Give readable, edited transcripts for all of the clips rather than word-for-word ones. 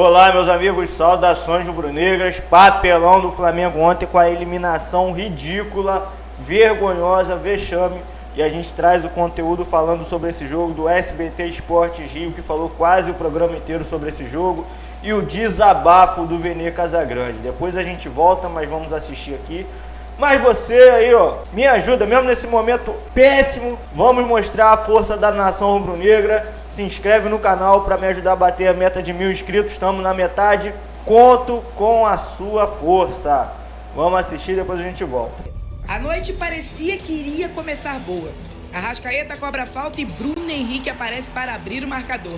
Olá, meus amigos, saudações rubro-negras. Papelão do Flamengo ontem com a eliminação ridícula, vergonhosa, vexame. E a gente traz o conteúdo falando sobre esse jogo do SBT Esportes Rio, que falou quase o programa inteiro sobre esse jogo. E o desabafo do Vene Casagrande. Depois a gente volta, mas vamos assistir aqui. Mas você aí, ó, me ajuda, mesmo nesse momento péssimo. Vamos mostrar a força da nação rubro-negra. Se inscreve no canal para me ajudar a bater a meta de 1000 inscritos. Estamos na metade. Conto com a sua força. Vamos assistir, depois a gente volta. A noite parecia que iria começar boa. Arrascaeta cobra falta e Bruno Henrique aparece para abrir o marcador.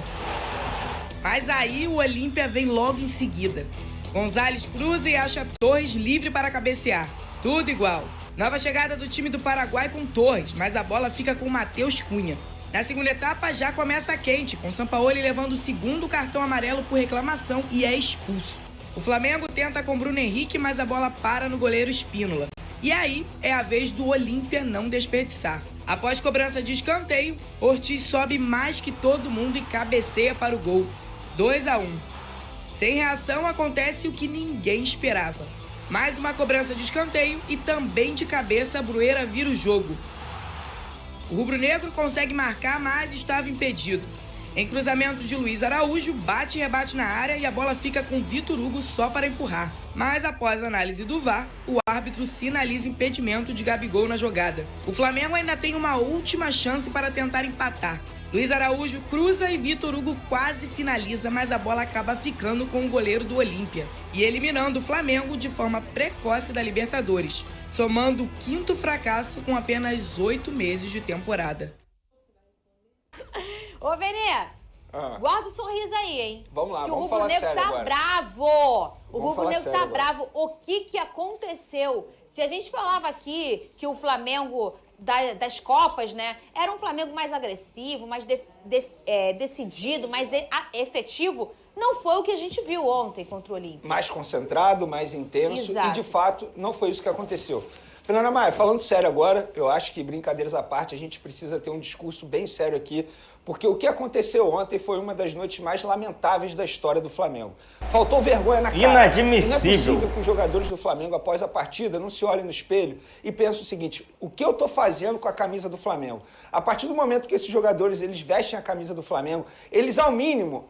Mas aí o Olímpia vem logo em seguida. Gonzalez cruza e acha Torres livre para cabecear. Tudo igual. Nova chegada do time do Paraguai com Torres, mas a bola fica com Matheus Cunha. Na segunda etapa já começa quente, com Sampaoli levando o segundo cartão amarelo por reclamação e é expulso. O Flamengo tenta com Bruno Henrique, mas a bola para no goleiro Spínola. E aí é a vez do Olímpia não desperdiçar. Após cobrança de escanteio, Ortiz sobe mais que todo mundo e cabeceia para o gol. 2-1. Sem reação acontece o que ninguém esperava. Mais uma cobrança de escanteio e também de cabeça a Brueira vira o jogo. O rubro-negro consegue marcar, mas estava impedido. Em cruzamento de Luiz Araújo, bate e rebate na área e a bola fica com Vitor Hugo só para empurrar. Mas após a análise do VAR, o árbitro sinaliza impedimento de Gabigol na jogada. O Flamengo ainda tem uma última chance para tentar empatar. Luiz Araújo cruza e Vitor Hugo quase finaliza, mas a bola acaba ficando com o goleiro do Olímpia e eliminando o Flamengo de forma precoce da Libertadores, somando o 5º fracasso com apenas 8 meses de temporada. Ô, Vene, guarda o sorriso aí, hein? Vamos lá, que vamos falar sério agora. O rubro-negro tá bravo. O Vamos rubro-negro tá agora. bravo. O que aconteceu? Se a gente falava aqui que o Flamengo das Copas, né, era um Flamengo mais agressivo, mais decidido, mais efetivo, não foi o que a gente viu ontem contra o Olímpia. Mais concentrado, mais intenso. Exato. E, de fato, não foi isso que aconteceu. Fernanda Maia, falando sério agora, eu acho que, brincadeiras à parte, a gente precisa ter um discurso bem sério aqui, porque o que aconteceu ontem foi uma das noites mais lamentáveis da história do Flamengo. Faltou vergonha na cara. Inadmissível. Não é possível que os jogadores do Flamengo, após a partida, não se olhem no espelho e pensem o seguinte: o que eu estou fazendo com a camisa do Flamengo? A partir do momento que esses jogadores eles vestem a camisa do Flamengo, eles, ao mínimo,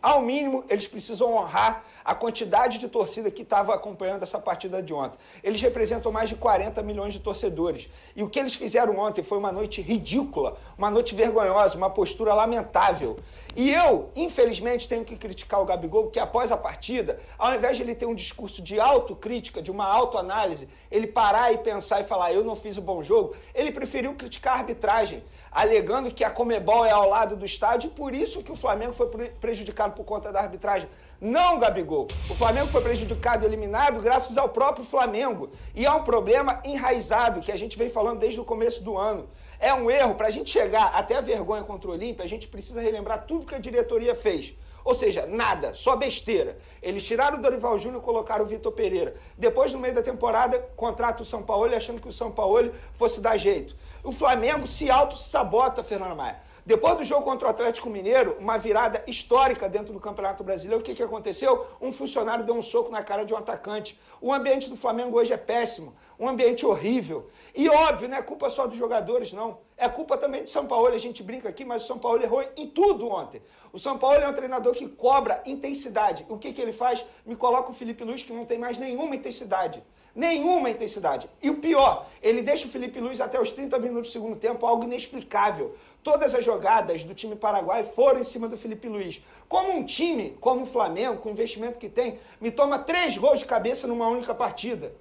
eles precisam honrar a quantidade de torcida que estava acompanhando essa partida de ontem. Eles representam mais de 40 milhões de torcedores. E o que eles fizeram ontem foi uma noite ridícula, uma noite vergonhosa, uma postura lamentável. E eu, infelizmente, tenho que criticar o Gabigol, porque após a partida, ao invés de ele ter um discurso de autocrítica, de uma autoanálise, ele parar e pensar e falar, eu não fiz um bom jogo, ele preferiu criticar a arbitragem, alegando que a Conmebol é ao lado do estádio e por isso que o Flamengo foi prejudicado por conta da arbitragem. Não, Gabigol. O Flamengo foi prejudicado e eliminado graças ao próprio Flamengo. E é um problema enraizado que a gente vem falando desde o começo do ano. É um erro. Para a gente chegar até a vergonha contra o Olímpia, a gente precisa relembrar tudo que a diretoria fez. Ou seja, nada, só besteira. Eles tiraram o Dorival Júnior e colocaram o Vitor Pereira. Depois, no meio da temporada, contrata o Sampaoli achando que o Sampaoli fosse dar jeito. O Flamengo se auto-sabota, Fernando Maia. Depois do jogo contra o Atlético Mineiro, uma virada histórica dentro do Campeonato Brasileiro, o que aconteceu? Um funcionário deu um soco na cara de um atacante. O ambiente do Flamengo hoje é péssimo, um ambiente horrível. E óbvio, não é culpa só dos jogadores, não. É culpa também do Sampaoli. A gente brinca aqui, mas o Sampaoli errou em tudo ontem. O Sampaoli é um treinador que cobra intensidade. O que ele faz? Me coloca o Felipe Luiz, que não tem mais nenhuma intensidade. Nenhuma intensidade. E o pior, ele deixa o Felipe Luiz até os 30 minutos do segundo tempo, algo inexplicável. Todas as jogadas do time paraguaio foram em cima do Felipe Luiz. Como um time, como o Flamengo, com o investimento que tem, me toma 3 gols de cabeça numa única partida.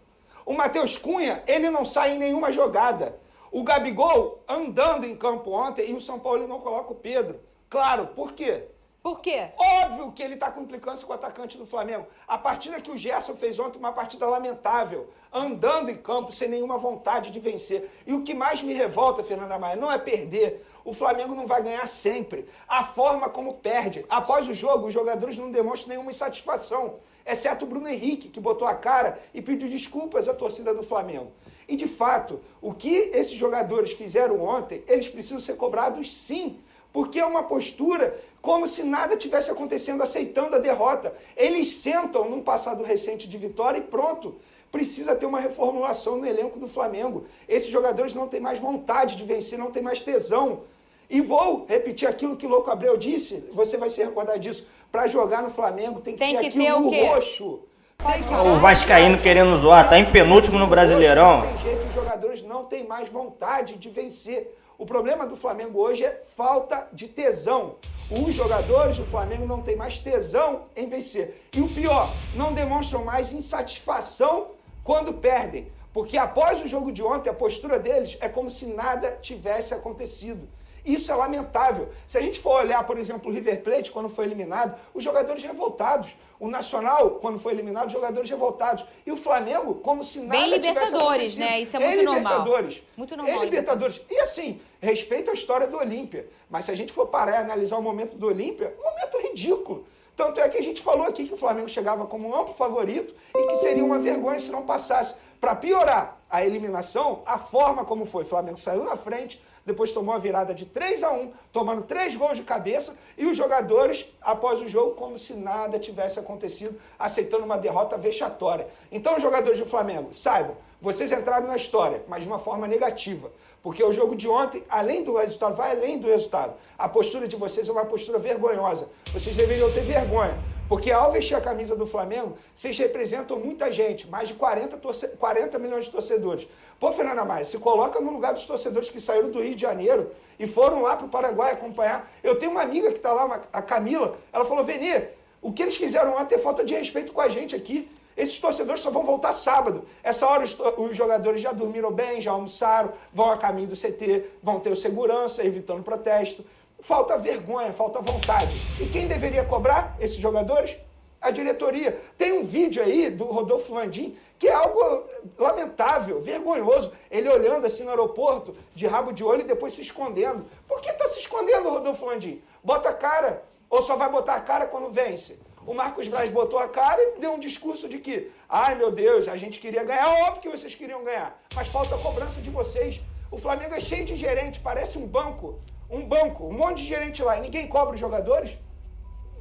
O Matheus Cunha, ele não sai em nenhuma jogada. O Gabigol andando em campo ontem e o São Paulo não coloca o Pedro. Claro, por quê? Por quê? Óbvio que ele está com implicância com o atacante do Flamengo. A partida que o Gerson fez ontem, uma partida lamentável, andando em campo sem nenhuma vontade de vencer. E o que mais me revolta, Fernanda Maia, não é perder. O Flamengo não vai ganhar sempre. A forma como perde. Após o jogo, os jogadores não demonstram nenhuma insatisfação, exceto o Bruno Henrique, que botou a cara e pediu desculpas à torcida do Flamengo. E, de fato, o que esses jogadores fizeram ontem, eles precisam ser cobrados sim. porque é uma postura como se nada tivesse acontecendo, aceitando a derrota. Eles sentam num passado recente de vitória e pronto. Precisa ter uma reformulação no elenco do Flamengo. Esses jogadores não têm mais vontade de vencer, não têm mais tesão. E vou repetir aquilo que o Louco Abreu disse, você vai se recordar disso, para jogar no Flamengo tem que ter aquilo roxo. O vascaíno querendo zoar, tá em penúltimo no Brasileirão. Não tem jeito, os jogadores não têm mais vontade de vencer. O problema do Flamengo hoje é falta de tesão. Os jogadores do Flamengo não têm mais tesão em vencer. E o pior, não demonstram mais insatisfação quando perdem. Porque após o jogo de ontem, a postura deles é como se nada tivesse acontecido. Isso é lamentável. Se a gente for olhar, por exemplo, o River Plate, quando foi eliminado, os jogadores revoltados. O Nacional, quando foi eliminado, os jogadores revoltados. E o Flamengo, como se nada tivesse acontecido. Libertadores, né? Isso é muito normal. Libertadores. Muito normal. Libertadores. E assim, respeito a história do Olímpia. Mas se a gente for parar e analisar o momento do Olímpia, um momento ridículo. Tanto é que a gente falou aqui que o Flamengo chegava como um amplo favorito e que seria uma vergonha se não passasse. Para piorar a eliminação, a forma como foi. O Flamengo saiu na frente, depois tomou a virada de 3-1, tomando 3 gols de cabeça, e os jogadores, após o jogo, como se nada tivesse acontecido, aceitando uma derrota vexatória. Então, os jogadores do Flamengo, saibam, vocês entraram na história, mas de uma forma negativa. Porque o jogo de ontem, além do resultado, vai além do resultado. A postura de vocês é uma postura vergonhosa. Vocês deveriam ter vergonha. Porque ao vestir a camisa do Flamengo, vocês representam muita gente, mais de 40 milhões de torcedores. Pô, Fernanda Maia, se coloca no lugar dos torcedores que saíram do Rio de Janeiro e foram lá para o Paraguai acompanhar. Eu tenho uma amiga que está lá, a Camila, ela falou, Venê, o que eles fizeram ontem é falta de respeito com a gente aqui. Esses torcedores só vão voltar sábado. Essa hora os jogadores já dormiram bem, já almoçaram, vão a caminho do CT, vão ter o segurança, evitando protesto. Falta vergonha, falta vontade. E quem deveria cobrar esses jogadores? A diretoria. Tem um vídeo aí do Rodolfo Landim que é algo lamentável, vergonhoso. Ele olhando assim no aeroporto, de rabo de olho e depois se escondendo. Por que está se escondendo, Rodolfo Landim? Bota a cara. Ou só vai botar a cara quando vence? O Marcos Braz botou a cara e deu um discurso de que, ai meu Deus, a gente queria ganhar. Óbvio que vocês queriam ganhar, mas falta a cobrança de vocês. O Flamengo é cheio de gerente, parece um banco, um monte de gerente lá e ninguém cobra os jogadores.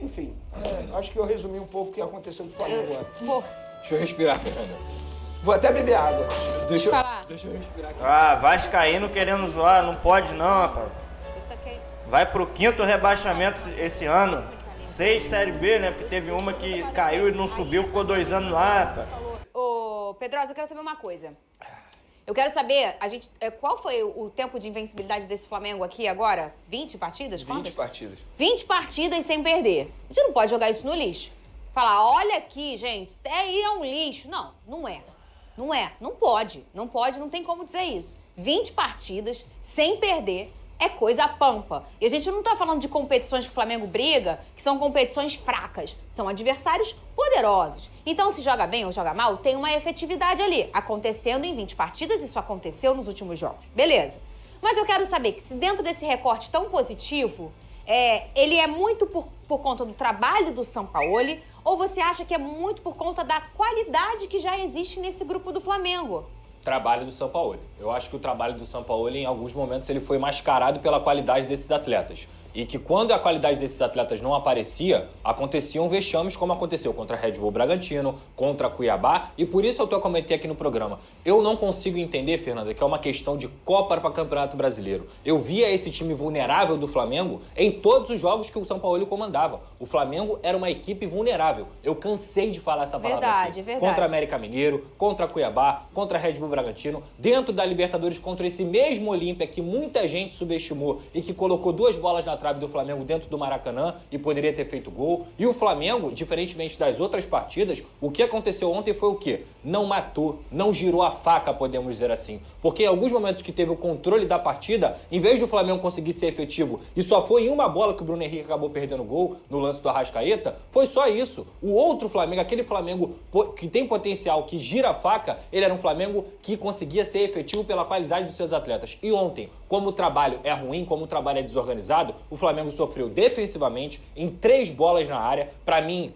Enfim, acho que eu resumi um pouco o que aconteceu com o Flamengo agora. Deixa eu respirar, Fernanda. Vou até beber água. Deixa falar. eu respirar aqui. Ah, vascaíno querendo zoar, não pode não, rapaz. Vai pro 5º rebaixamento esse ano. 6 Série B, né? Porque teve uma que caiu e não subiu, ficou 2 anos lá, rapaz. Ô, Pedrosa, eu quero saber uma coisa. Eu quero saber, qual foi o tempo de invencibilidade desse Flamengo aqui agora? 20 partidas? 20 partidas. 20 partidas sem perder. A gente não pode jogar isso no lixo. Falar, olha aqui, gente, até aí é um lixo. Não, não é. Não é. Não pode. Não pode, não tem como dizer isso. 20 partidas sem perder é coisa pampa. E a gente não tá falando de competições que o Flamengo briga, que são competições fracas. São adversários poderosos. Então, se joga bem ou joga mal, tem uma efetividade ali. Acontecendo em 20 partidas, isso aconteceu nos últimos jogos. Beleza. Mas eu quero saber que se dentro desse recorte tão positivo, ele é muito por conta do trabalho do Sampaoli, ou você acha que é muito por conta da qualidade que já existe nesse grupo do Flamengo? Trabalho do Sampaoli. Eu acho que o trabalho do Sampaoli, em alguns momentos, ele foi mascarado pela qualidade desses atletas. E que quando a qualidade desses atletas não aparecia, aconteciam vexames como aconteceu contra a Red Bull Bragantino, contra Cuiabá, e por isso eu comentei aqui no programa. Eu não consigo entender, Fernanda, que é uma questão de Copa para Campeonato Brasileiro. Eu via esse time vulnerável do Flamengo em todos os jogos que o Sampaoli comandava. O Flamengo era uma equipe vulnerável. Eu cansei de falar essa palavra aqui. Verdade. Contra América Mineiro, contra Cuiabá, contra Red Bull Bragantino, dentro da Libertadores contra esse mesmo Olímpia que muita gente subestimou e que colocou 2 bolas na trave do Flamengo dentro do Maracanã e poderia ter feito gol. E o Flamengo, diferentemente das outras partidas, o que aconteceu ontem foi o quê? Não matou, não girou a faca, podemos dizer assim. Porque em alguns momentos que teve o controle da partida, em vez do Flamengo conseguir ser efetivo, e só foi em uma bola que o Bruno Henrique acabou perdendo gol no lance do Arrascaeta, foi só isso. O outro Flamengo, aquele Flamengo que tem potencial, que gira a faca, ele era um Flamengo que conseguia ser efetivo pela qualidade dos seus atletas. E ontem, como o trabalho é ruim, como o trabalho é desorganizado, o Flamengo sofreu defensivamente em 3 bolas na área. Pra mim,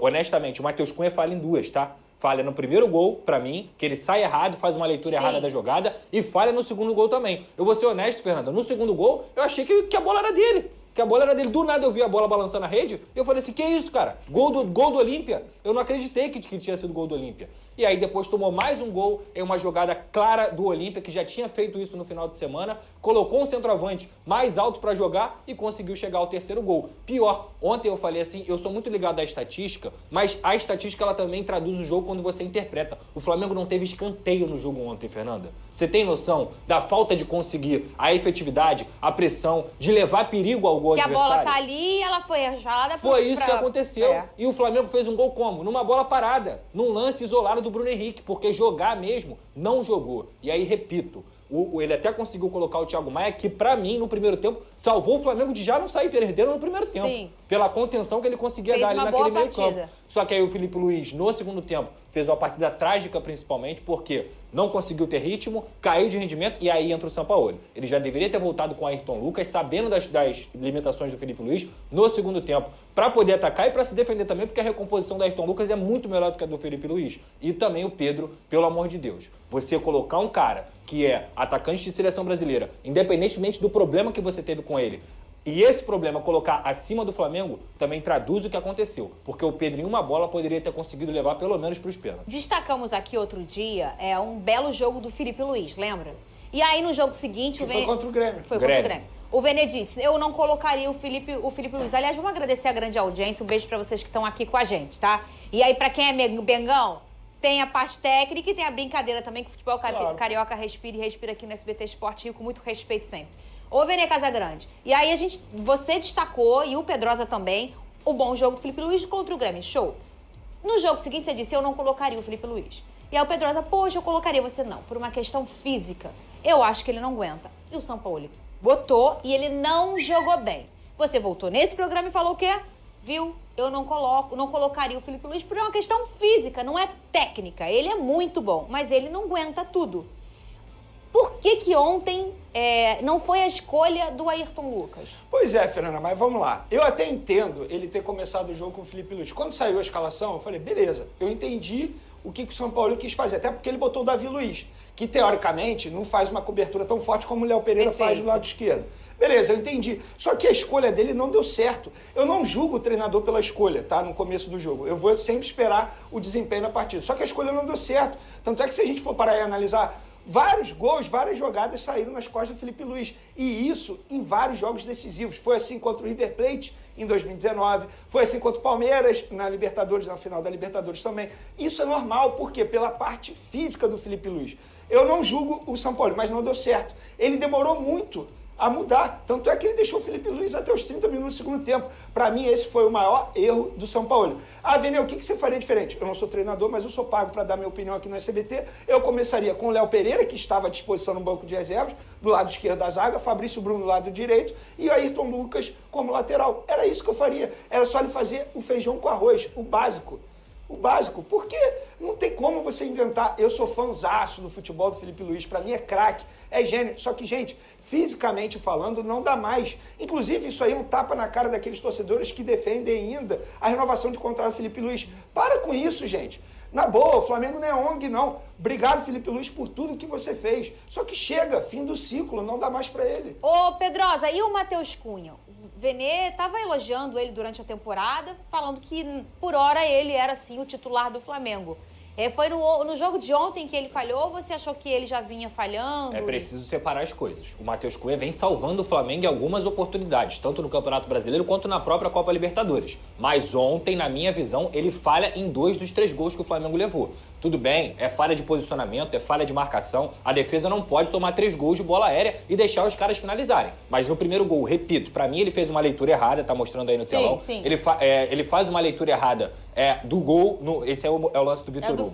honestamente, o Matheus Cunha falha em 2, tá? Falha no primeiro gol, pra mim, que ele sai errado, faz uma leitura errada da jogada, e falha no segundo gol também. Eu vou ser honesto, Fernanda, no segundo gol, eu achei que a bola era dele. Que a bola era dele. Do nada eu vi a bola balançando na rede, e eu falei assim, que isso, cara? Gol do Olímpia? Eu não acreditei que tinha sido gol do Olímpia. E aí depois tomou mais um gol em uma jogada clara do Olímpia, que já tinha feito isso no final de semana, colocou um centroavante mais alto pra jogar e conseguiu chegar ao terceiro gol. Pior, ontem eu falei assim, eu sou muito ligado à estatística, mas a estatística ela também traduz o jogo quando você interpreta. O Flamengo não teve escanteio no jogo ontem, Fernanda. Você tem noção da falta de conseguir a efetividade, a pressão, de levar perigo ao gol adversário? Que a bola tá ali e ela foi resvalada. Foi isso que aconteceu. E o Flamengo fez um gol como? Numa bola parada, num lance isolado do Bruno Henrique, porque jogar mesmo não jogou. E aí, repito, ele até conseguiu colocar o Thiago Maia, que pra mim, no primeiro tempo, salvou o Flamengo de já não sair perdendo no primeiro tempo. Sim. Pela contenção que ele conseguia dar ali naquele meio campo. Só que aí o Felipe Luiz, no segundo tempo, fez uma partida trágica principalmente, porque não conseguiu ter ritmo, caiu de rendimento e aí entra o Sampaoli. Ele já deveria ter voltado com o Ayrton Lucas, sabendo das limitações do Felipe Luiz, no segundo tempo, para poder atacar e para se defender também, porque a recomposição do Ayrton Lucas é muito melhor do que a do Felipe Luiz. E também o Pedro, pelo amor de Deus. Você colocar um cara que é atacante de seleção brasileira, independentemente do problema que você teve com ele, e esse problema colocar acima do Flamengo também traduz o que aconteceu. Porque o Pedro, em uma bola, poderia ter conseguido levar pelo menos para os pênaltis. Destacamos aqui outro dia um belo jogo do Felipe Luiz, lembra? E aí no jogo seguinte... Foi contra o Grêmio. Foi contra o Grêmio. O Vene disse, eu não colocaria o Felipe Luiz. Aliás, vamos agradecer a grande audiência. Um beijo para vocês que estão aqui com a gente, tá? E aí, para quem é Bengão, tem a parte técnica e tem a brincadeira também, que o futebol carioca respira e respira aqui no SBT Esporte Rio com muito respeito sempre. Ô, Vene Casagrande, e aí você destacou, e o Pedrosa também, o bom jogo do Felipe Luiz contra o Grêmio. Show. No jogo seguinte, você disse, eu não colocaria o Felipe Luiz. E aí o Pedrosa, poxa, eu colocaria. Você não, por uma questão física. Eu acho que ele não aguenta. E o Sampaoli botou e ele não jogou bem. Você voltou nesse programa e falou o quê? Viu? Eu não colocaria o Felipe Luiz por uma questão física, não é técnica. Ele é muito bom, mas ele não aguenta tudo. Por que ontem não foi a escolha do Ayrton Lucas? Pois é, Fernanda, mas vamos lá. Eu até entendo ele ter começado o jogo com o Felipe Luiz. Quando saiu a escalação, eu falei, beleza, eu entendi o que o São Paulo quis fazer. Até porque ele botou o Davi Luiz, que teoricamente não faz uma cobertura tão forte como o Léo Pereira faz do lado esquerdo. Beleza, eu entendi. Só que a escolha dele não deu certo. Eu não julgo o treinador pela escolha, tá? No começo do jogo. Eu vou sempre esperar o desempenho da partida. Só que a escolha não deu certo. Tanto é que se a gente for parar e analisar, vários gols, várias jogadas saíram nas costas do Felipe Luiz. E isso em vários jogos decisivos. Foi assim contra o River Plate em 2019. Foi assim contra o Palmeiras na Libertadores, na final da Libertadores também. Isso é normal, porque pela parte física do Felipe Luiz. Eu não julgo o São Paulo, mas não deu certo. Ele demorou muito a mudar. Tanto é que ele deixou o Felipe Luiz até os 30 minutos do segundo tempo. Para mim, esse foi o maior erro do São Paulo. Ah, Vene, o que você faria diferente? Eu não sou treinador, mas eu sou pago para dar minha opinião aqui no SBT. Eu começaria com o Léo Pereira, que estava à disposição no banco de reservas, do lado esquerdo da zaga, Fabrício Bruno do lado direito e o Ayrton Lucas como lateral. Era isso que eu faria. Era só ele fazer o feijão com arroz, o básico. O básico, porque não tem como você inventar. Eu sou fãzaço do futebol do Felipe Luiz, pra mim é craque, é gênio. Só que, gente, fisicamente falando, não dá mais. Inclusive, isso aí é um tapa na cara daqueles torcedores que defendem ainda a renovação de contrato do Felipe Luiz. Para com isso, gente. Na boa, o Flamengo não é ONG, não. Obrigado, Felipe Luiz, por tudo que você fez. Só que chega, fim do ciclo, não dá mais pra ele. Ô, Pedrosa, e o Matheus Cunha? O Vene estava elogiando ele durante a temporada, falando que, por hora, ele era, sim, o titular do Flamengo. Foi no jogo de ontem que ele falhou ou você achou que ele já vinha falhando? É preciso separar as coisas. O Matheus Cunha vem salvando o Flamengo em algumas oportunidades, tanto no Campeonato Brasileiro quanto na própria Copa Libertadores. Mas ontem, na minha visão, ele falha em 2 dos 3 gols que o Flamengo levou. Tudo bem, é falha de posicionamento, é falha de marcação. A defesa não pode tomar 3 gols de bola aérea e deixar os caras finalizarem. Mas no primeiro gol, repito, pra mim ele fez uma leitura errada, tá mostrando aí no telão. Sim. Ele faz uma leitura errada do gol, esse é o lance do Vitor Hugo.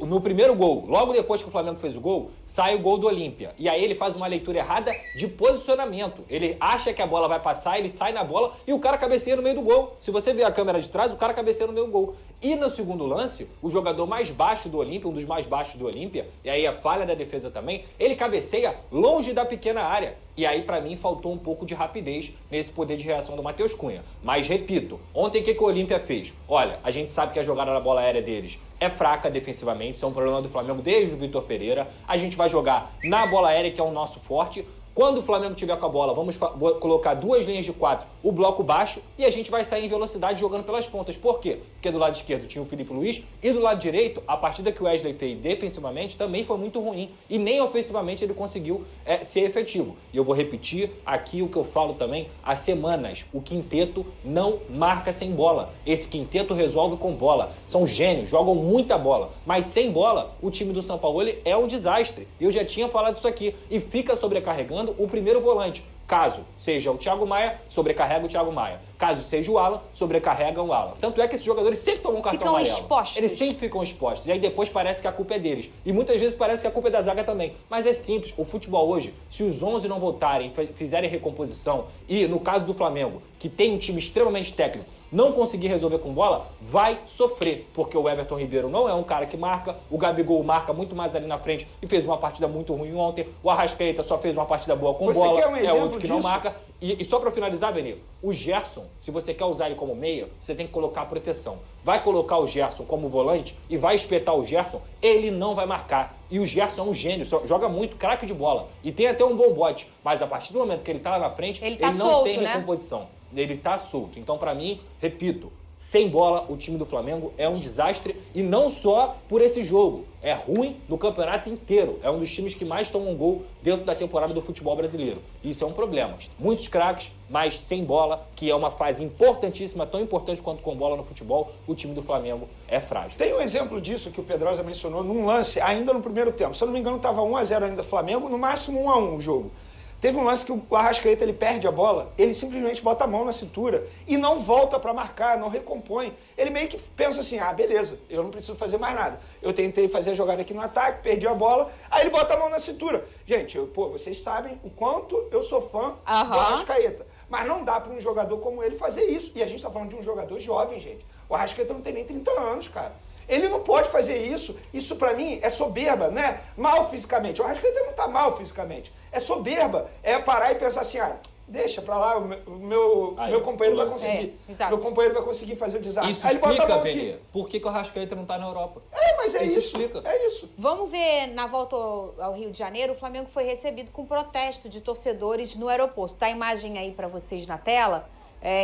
No primeiro gol, logo depois que o Flamengo fez o gol, sai o gol do Olímpia. E aí ele faz uma leitura errada de posicionamento. Ele acha que a bola vai passar, ele sai na bola e o cara cabeceia no meio do gol. Se você ver a câmera de trás, o cara cabeceia no meio do gol. E no segundo lance, o jogador mais baixo do Olímpia, um dos mais baixos do Olímpia, e aí a falha da defesa também, ele cabeceia longe da pequena área. E aí, pra mim, faltou um pouco de rapidez nesse poder de reação do Matheus Cunha. Mas, repito, ontem o que o Olímpia fez? Olha, a gente sabe que a jogada na bola aérea deles é fraca defensivamente, isso é um problema do Flamengo desde o Vitor Pereira. A gente vai jogar na bola aérea, que é o nosso forte. Quando o Flamengo tiver com a bola, vamos colocar 2 linhas de 4, o bloco baixo, e a gente vai sair em velocidade jogando pelas pontas. Por quê? Porque do lado esquerdo tinha o Felipe Luiz e do lado direito, a partida que o Wesley fez defensivamente também foi muito ruim. E nem ofensivamente ele conseguiu ser efetivo. E eu vou repetir aqui o que eu falo também há semanas. O quinteto não marca sem bola. Esse quinteto resolve com bola. São gênios, jogam muita bola. Mas sem bola, o time do Sampaoli é um desastre. Eu já tinha falado isso aqui. E fica sobrecarregando o primeiro volante. Caso seja o Thiago Maia, sobrecarrega o Thiago Maia. Caso seja o Alan, sobrecarrega o Alan. Tanto é que esses jogadores sempre tomam um cartão amarelo. Expostos. Eles sempre ficam expostos. E aí depois parece que a culpa é deles. E muitas vezes parece que a culpa é da zaga também. Mas é simples. O futebol hoje, se os 11 não voltarem, fizerem recomposição, e no caso do Flamengo, que tem um time extremamente técnico, não conseguir resolver com bola, vai sofrer. Porque o Everton Ribeiro não é um cara que marca, o Gabigol marca muito mais ali na frente e fez uma partida muito ruim ontem, o Arrascaeta só fez uma partida boa com bola, é outro que não marca. E só pra finalizar, Veni, o Gerson, se você quer usar ele como meia, você tem que colocar proteção. Vai colocar o Gerson como volante e vai espetar o Gerson, ele não vai marcar. E o Gerson é um gênio, joga muito, craque de bola. E tem até um bom bote, mas a partir do momento que ele tá lá na frente, ele não solto, tem né? recomposição. Ele tá solto. Então, pra mim, repito, sem bola, o time do Flamengo é um desastre. E não só por esse jogo. É ruim no campeonato inteiro. É um dos times que mais tomam gol dentro da temporada do futebol brasileiro. Isso é um problema. Muitos craques, mas sem bola, que é uma fase importantíssima, tão importante quanto com bola no futebol, o time do Flamengo é frágil. Tem um exemplo disso que o Pedrosa mencionou num lance, ainda no primeiro tempo. Se eu não me engano, estava 1-0 ainda Flamengo, no máximo 1-1 o jogo. Teve um lance que o Arrascaeta ele perde a bola, ele simplesmente bota a mão na cintura e não volta para marcar, não recompõe. Ele meio que pensa assim, beleza, eu não preciso fazer mais nada. Eu tentei fazer a jogada aqui no ataque, perdi a bola, aí ele bota a mão na cintura. Gente, vocês sabem o quanto eu sou fã do Arrascaeta. Mas não dá para um jogador como ele fazer isso. E a gente está falando de um jogador jovem, gente. O Arrascaeta não tem nem 30 anos, cara. Ele não pode fazer isso. Isso, pra mim, é soberba, né? Mal fisicamente. O Arrascaeta não tá mal fisicamente. É soberba. É parar e pensar assim, deixa pra lá, o meu companheiro vai conseguir. Meu companheiro vai conseguir fazer o desastre. Isso aí explica, Veni, por que o Arrascaeta não tá na Europa. Mas é isso. Explica. É isso. Vamos ver, na volta ao Rio de Janeiro, o Flamengo foi recebido com protesto de torcedores no aeroporto. Tá a imagem aí pra vocês na tela.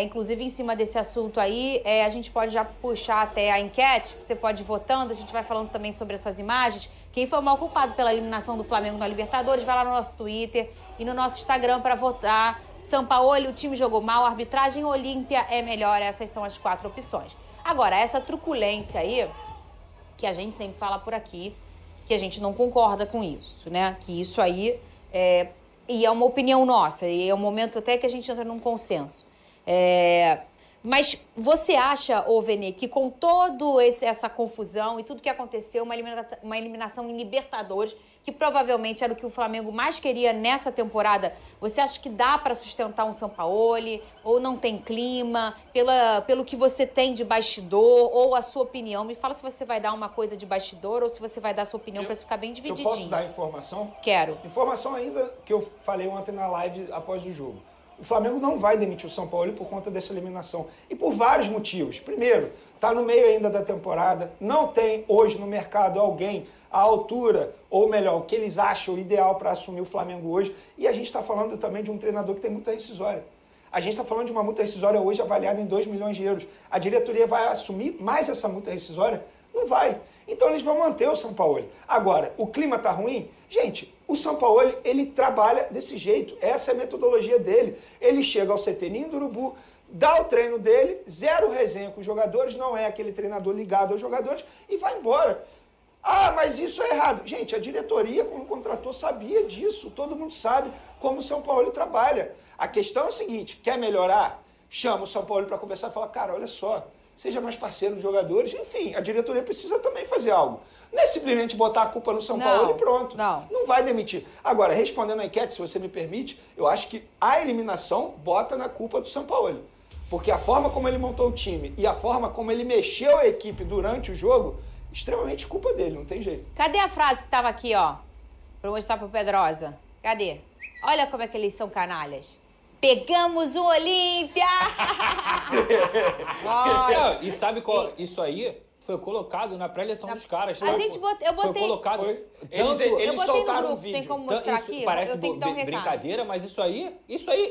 Inclusive, em cima desse assunto aí, a gente pode já puxar até a enquete, você pode ir votando, a gente vai falando também sobre essas imagens. Quem foi o maior culpado pela eliminação do Flamengo na Libertadores, vai lá no nosso Twitter e no nosso Instagram para votar. Sampaoli, o time jogou mal, arbitragem, Olímpia é melhor, essas são as 4 opções. Agora, essa truculência aí, que a gente sempre fala por aqui, que a gente não concorda com isso, né? Que isso aí e é uma opinião nossa, e é um momento até que a gente entra num consenso. Mas você acha, Vene, que com toda essa confusão e tudo que aconteceu, uma eliminação em Libertadores, que provavelmente era o que o Flamengo mais queria nessa temporada, você acha que dá para sustentar um Sampaoli? Ou não tem clima? Pelo que você tem de bastidor, ou a sua opinião? Me fala se você vai dar uma coisa de bastidor ou se você vai dar a sua opinião para ficar bem divididinho. Eu posso dar informação? Quero. Informação ainda que eu falei ontem na live após o jogo. O Flamengo não vai demitir o Sampaoli por conta dessa eliminação. E por vários motivos. Primeiro, está no meio ainda da temporada, não tem hoje no mercado alguém à altura, ou melhor, o que eles acham ideal para assumir o Flamengo hoje. E a gente está falando também de um treinador que tem multa rescisória. A gente está falando de uma multa rescisória hoje avaliada em 2 milhões de euros. A diretoria vai assumir mais essa multa rescisória? Não vai. Então eles vão manter o Sampaoli. Agora, o clima está ruim? Gente, o Sampaoli, ele trabalha desse jeito. Essa é a metodologia dele. Ele chega ao CT Ninho do Urubu, dá o treino dele, 0 resenha com os jogadores, não é aquele treinador ligado aos jogadores e vai embora. Mas isso é errado. Gente, a diretoria, quando contratou, sabia disso. Todo mundo sabe como o Sampaoli trabalha. A questão é o seguinte, quer melhorar? Chama o Sampaoli para conversar e fala, cara, olha só, seja mais parceiro dos jogadores. Enfim, a diretoria precisa também fazer algo. Não é simplesmente botar a culpa no Sampaoli e pronto. Não vai demitir. Agora, respondendo a enquete, se você me permite, eu acho que a eliminação bota na culpa do Sampaoli. Porque a forma como ele montou o time e a forma como ele mexeu a equipe durante o jogo, extremamente culpa dele, não tem jeito. Cadê a frase que estava aqui, ó? Pra eu mostrar pro Pedrosa. Cadê? Olha como é que eles são canalhas. Pegamos o Olímpia! Não, e sabe qual? Isso aí foi colocado na pré-eleição dos caras. A Tá? gente eu botei. Foi colocado. Foi. Tanto- Eu Eles botei soltaram no um grupo, tem vídeo. como mostrar Isso aqui? parece Eu tenho que dar um recado. brincadeira, mas isso aí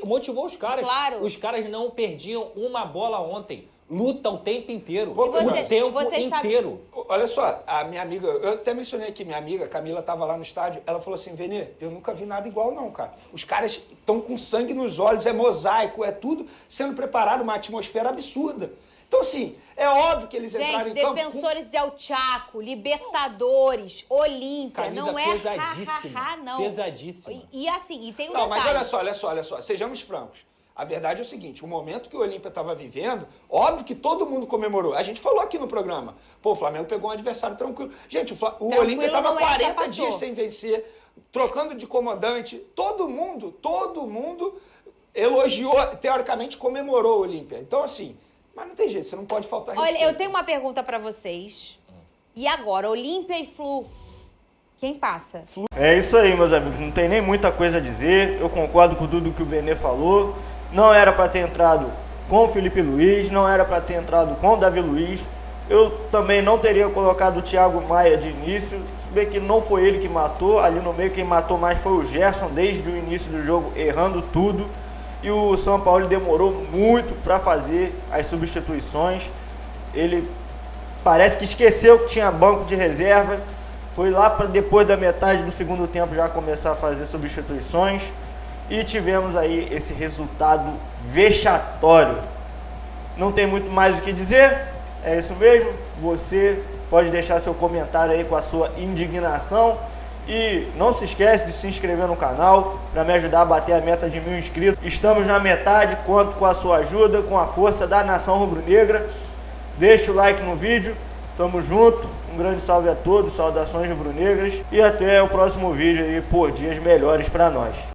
motivou os caras. Claro. Os caras não perdiam uma bola ontem. Luta o tempo inteiro. Pô, o você- tempo vocês sabem- inteiro. Olha só, a minha amiga, eu até mencionei aqui, minha amiga Camila estava lá no estádio, ela falou assim, Vene, eu nunca vi nada igual não, cara. Os caras estão com sangue nos olhos, é mosaico, é tudo sendo preparado, uma atmosfera absurda. Então, assim, é óbvio que eles entraram Gente, em campo... defensores de El Chaco, Libertadores, Olímpia, Camisa não é pesadíssima. ha, não. Pesadíssima. E assim, e tem um Não, mas detalhe. olha só, sejamos francos. A verdade é o seguinte, o momento que o Olímpia estava vivendo, óbvio que todo mundo comemorou. A gente falou aqui no programa. Pô, o Flamengo pegou um adversário tranquilo. Gente, o Olímpia estava não é, já 40 passou. dias sem vencer, trocando de comandante. Todo mundo elogiou, teoricamente comemorou o Olímpia. Então, assim, mas não tem jeito, você não pode faltar respeito. Olha, eu tenho uma pergunta pra vocês. E agora, Olímpia e Flu, quem passa? É isso aí, meus amigos. Não tem nem muita coisa a dizer. Eu concordo com tudo que o Vene falou. Não era para ter entrado com o Felipe Luiz, não era para ter entrado com o Davi Luiz. Eu também não teria colocado o Thiago Maia de início, se bem que não foi ele que matou. Ali no meio quem matou mais foi o Gerson desde o início do jogo, errando tudo. E o São Paulo demorou muito para fazer as substituições. Ele parece que esqueceu que tinha banco de reserva. Foi lá para depois da metade do segundo tempo já começar a fazer substituições. E tivemos aí esse resultado vexatório. Não tem muito mais o que dizer. É isso mesmo. Você pode deixar seu comentário aí com a sua indignação. E não se esquece de se inscrever no canal para me ajudar a bater a meta de 1000 inscritos. Estamos na metade, conto com a sua ajuda, com a força da nação rubro-negra. Deixa o like no vídeo. Tamo junto. Um grande salve a todos, saudações rubro-negras. E até o próximo vídeo aí por dias melhores para nós.